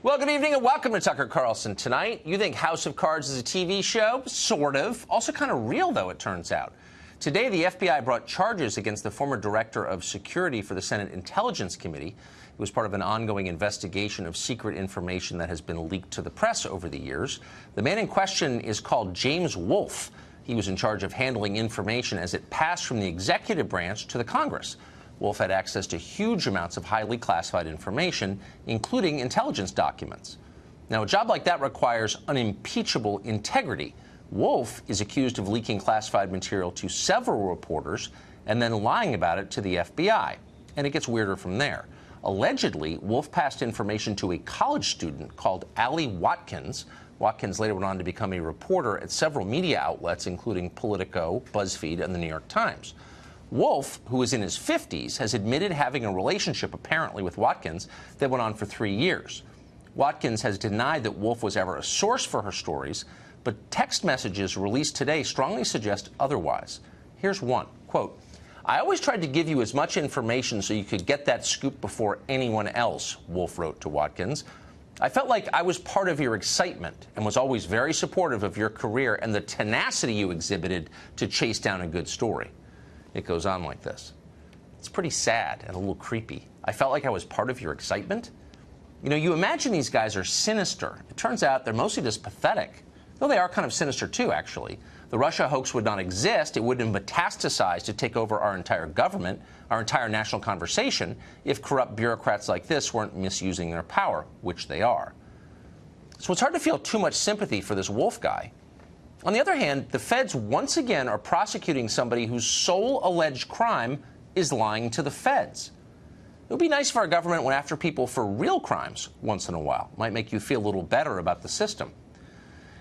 Well, good evening and welcome to Tucker Carlson Tonight. You think House of Cards is a TV show? Sort of. Also kind of real, though, it turns out. Today, the FBI brought charges against the former director of security for the Senate Intelligence Committee. It was part of an ongoing investigation of secret information that has been leaked to the press over the years. The man in question is called James Wolfe. He was in charge of handling information as it passed from the executive branch to the Congress. Wolfe had access to huge amounts of highly classified information, including intelligence documents. Now, a job like that requires unimpeachable integrity. Wolfe is accused of leaking classified material to several reporters and then lying about it to the FBI. And it gets weirder from there. Allegedly, Wolfe passed information to a college student called Allie Watkins. Watkins later went on to become a reporter at several media outlets, including Politico, BuzzFeed, and the New York Times. Wolfe, who is in his 50s, has admitted having a relationship, apparently, with Watkins that went on for 3 years. Watkins has denied that Wolfe was ever a source for her stories, but text messages released today strongly suggest otherwise. Here's one, quote, "I always tried to give you as much information so you could get that scoop before anyone else," Wolfe wrote to Watkins. "I felt like I was part of your excitement and was always very supportive of your career and the tenacity you exhibited to chase down a good story." It goes on like this. It's pretty sad and a little creepy. "I felt like I was part of your excitement." You know, you imagine these guys are sinister. It turns out they're mostly just pathetic. Though they are kind of sinister, too, actually. The Russia hoax would not exist. It wouldn't have metastasized to take over our entire government, our entire national conversation, if corrupt bureaucrats like this weren't misusing their power, which they are. So it's hard to feel too much sympathy for this Wolfe guy. On the other hand, the feds once again are prosecuting somebody whose sole alleged crime is lying to the feds. It would be nice if our government went after people for real crimes once in a while. Might make you feel a little better about the system.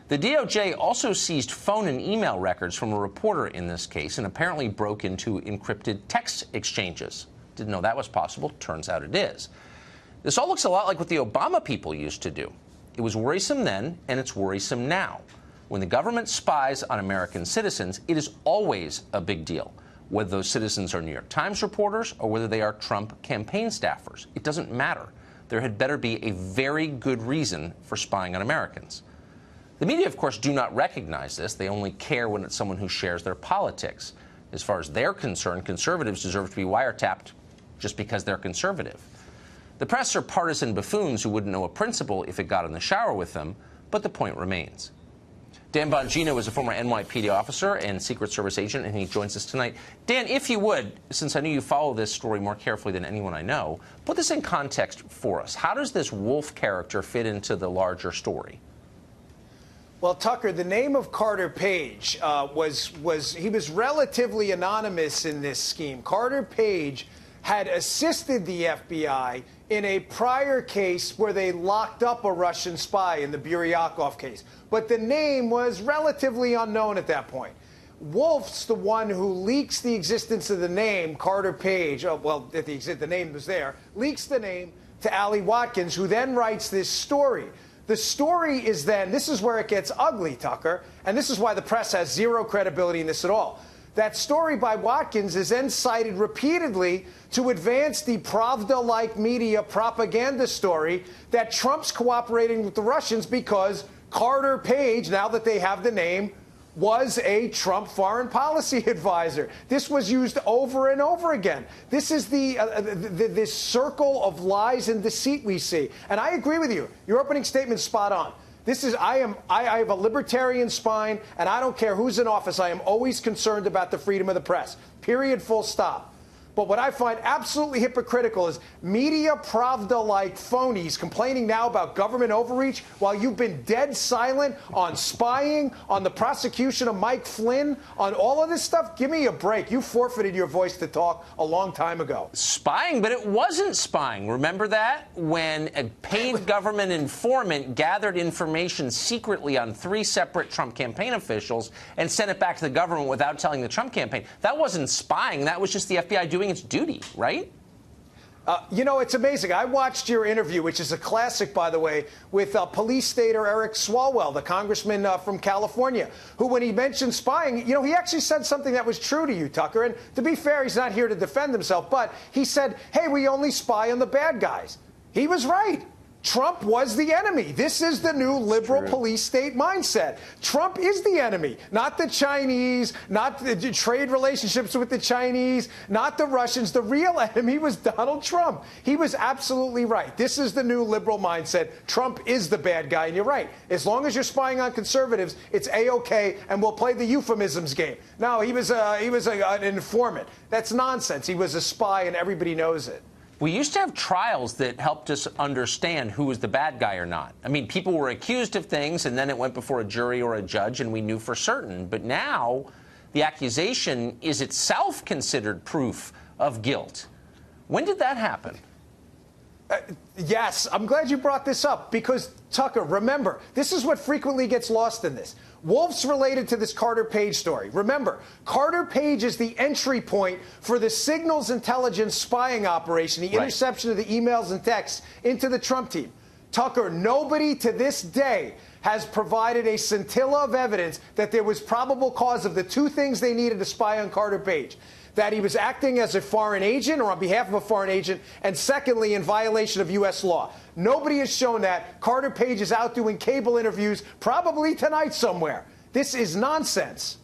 The DOJ also seized phone and email records from a reporter in this case and apparently broke into encrypted text exchanges. Didn't know that was possible. Turns out it is. This all looks a lot like what the Obama people used to do. It was worrisome then, and it's worrisome now. When the government spies on American citizens, it is always a big deal, whether those citizens are New York Times reporters or whether they are Trump campaign staffers. It doesn't matter. There had better be a very good reason for spying on Americans. The media, of course, do not recognize this. They only care when it's someone who shares their politics. As far as they're concerned, conservatives deserve to be wiretapped just because they're conservative. The press are partisan buffoons who wouldn't know a principle if it got in the shower with them, but the point remains. Dan Bongino is a former NYPD officer and Secret Service agent, and he joins us tonight. Dan, if you would, since I know you follow this story more carefully than anyone I know, put this in context for us. How does this Wolfe character fit into the larger story? Well, Tucker, the name of Carter Page he was relatively anonymous in this scheme. Carter Page had assisted the FBI in a prior case where they locked up a Russian spy in the Buryakov case. But the name was relatively unknown at that point. Wolfe's the one who leaks the existence of the name Carter Page. The name was there. Leaks the name to Allie Watkins, who then writes this story. The story is then, this is where it gets ugly, Tucker, and this is why the press has zero credibility in this at all. That story by Watkins is then cited repeatedly to advance the Pravda-like media propaganda story that Trump's cooperating with the Russians because Carter Page, now that they have the name, was a Trump foreign policy advisor. This was used over and over again. This is this circle of lies and deceit we see. And I agree with you. Your opening statement's spot on. I have a libertarian spine, and I don't care who's in office. I am always concerned about the freedom of the press. Period, full stop. But what I find absolutely hypocritical is media Pravda-like phonies complaining now about government overreach while you've been dead silent on spying, on the prosecution of Mike Flynn, on all of this stuff. Give me a break. You forfeited your voice to talk a long time ago. Spying, but it wasn't spying. Remember that? When a paid government informant gathered information secretly on 3 separate Trump campaign officials and sent it back to the government without telling the Trump campaign. That wasn't spying. That was just the FBI doing its duty, right? You know, it's amazing. I watched your interview, which is a classic, by the way, with police stater Eric Swalwell, the congressman from California, who, when he mentioned spying, you know, he actually said something that was true to you, Tucker. And to be fair, he's not here to defend himself, but he said, hey, we only spy on the bad guys. He was right. Trump was the enemy. This is the new liberal police state mindset. Trump is the enemy, not the Chinese, not the trade relationships with the Chinese, not the Russians. The real enemy was Donald Trump. He was absolutely right. This is the new liberal mindset. Trump is the bad guy, and you're right. As long as you're spying on conservatives, it's A-OK, and we'll play the euphemisms game. No, he was an informant. That's nonsense. He was a spy, and everybody knows it. We used to have trials that helped us understand who was the bad guy or not. I mean, people were accused of things, and then it went before a jury or a judge, and we knew for certain. But now, the accusation is itself considered proof of guilt. When did that happen? Yes, I'm glad you brought this up because, Tucker, remember, this is what frequently gets lost in this. Wolf's related to this Carter Page story. Remember, Carter Page is the entry point for the signals intelligence spying operation, the interception of the emails and texts into the Trump team. Tucker, nobody to this day has provided a scintilla of evidence that there was probable cause of the two things they needed to spy on Carter Page: that he was acting as a foreign agent or on behalf of a foreign agent, and secondly, in violation of U.S. law. Nobody has shown that. Carter Page is out doing cable interviews, probably tonight somewhere. This is nonsense.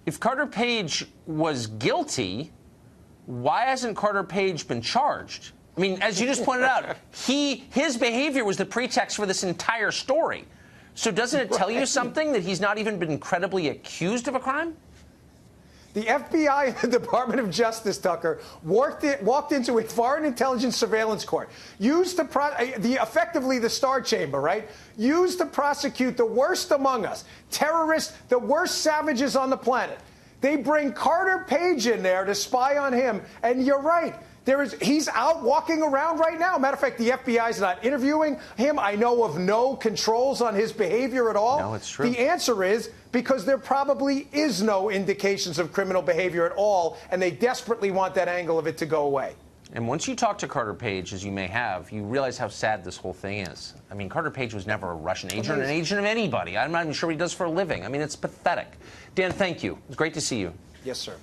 If Carter Page was guilty, why hasn't Carter Page been charged? I mean, as you just pointed out, his behavior was the pretext for this entire story. So doesn't it tell you something that he's not even been credibly accused of a crime? The FBI and the Department of Justice, Tucker, walked into a foreign intelligence surveillance court, used effectively the Star Chamber, right? Used to prosecute the worst among us, terrorists, the worst savages on the planet. They bring Carter Page in there to spy on him, and you're right. He's out walking around right now. Matter of fact, the FBI is not interviewing him. I know of no controls on his behavior at all. No, it's true. The answer is because there probably is no indications of criminal behavior at all, and they desperately want that angle of it to go away. And once you talk to Carter Page, as you may have, you realize how sad this whole thing is. I mean, Carter Page was never a Russian agent or an agent of anybody. I'm not even sure what he does for a living. I mean, it's pathetic. Dan, thank you. It's great to see you. Yes, sir.